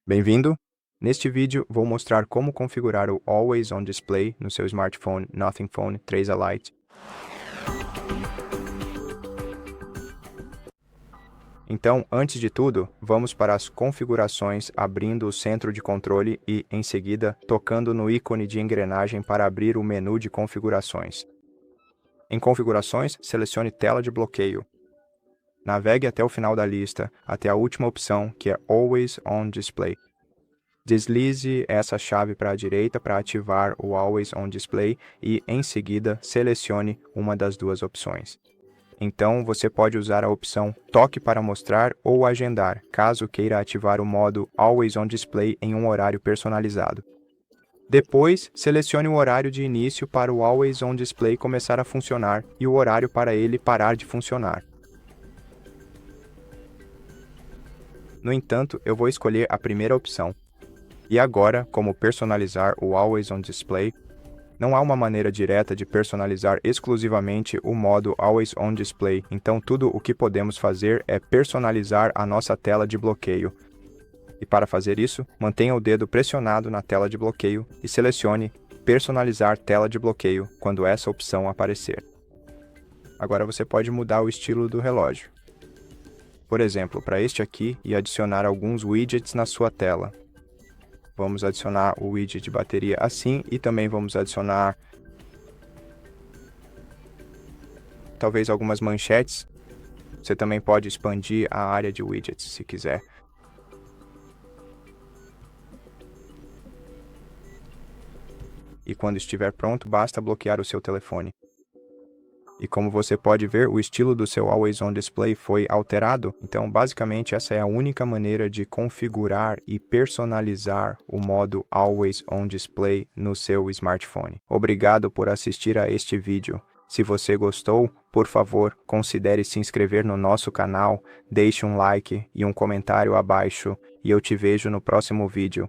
Bem-vindo! Neste vídeo, vou mostrar como configurar o Always On Display no seu smartphone Nothing Phone 3A Lite. Então, antes de tudo, vamos para as configurações abrindo o centro de controle e, em seguida, tocando no ícone de engrenagem para abrir o menu de configurações. Em configurações, selecione tela de bloqueio. Navegue até o final da lista, até a última opção, que é Always On Display. Deslize essa chave para a direita para ativar o Always On Display e, em seguida, selecione uma das duas opções. Então, você pode usar a opção Toque para mostrar ou agendar, caso queira ativar o modo Always On Display em um horário personalizado. Depois, selecione o horário de início para o Always On Display começar a funcionar e o horário para ele parar de funcionar. No entanto, eu vou escolher a primeira opção. E agora, como personalizar o Always On Display? Não há uma maneira direta de personalizar exclusivamente o modo Always On Display, então tudo o que podemos fazer é personalizar a nossa tela de bloqueio. E para fazer isso, mantenha o dedo pressionado na tela de bloqueio e selecione Personalizar tela de bloqueio quando essa opção aparecer. Agora você pode mudar o estilo do relógio. Por exemplo, para este aqui, e adicionar alguns widgets na sua tela. Vamos adicionar o widget de bateria assim e também vamos adicionar talvez algumas manchetes. Você também pode expandir a área de widgets se quiser. E quando estiver pronto, basta bloquear o seu telefone. E como você pode ver, o estilo do seu Always On Display foi alterado. Então, basicamente, essa é a única maneira de configurar e personalizar o modo Always On Display no seu smartphone. Obrigado por assistir a este vídeo. Se você gostou, por favor, considere se inscrever no nosso canal, deixe um like e um comentário abaixo, e eu te vejo no próximo vídeo.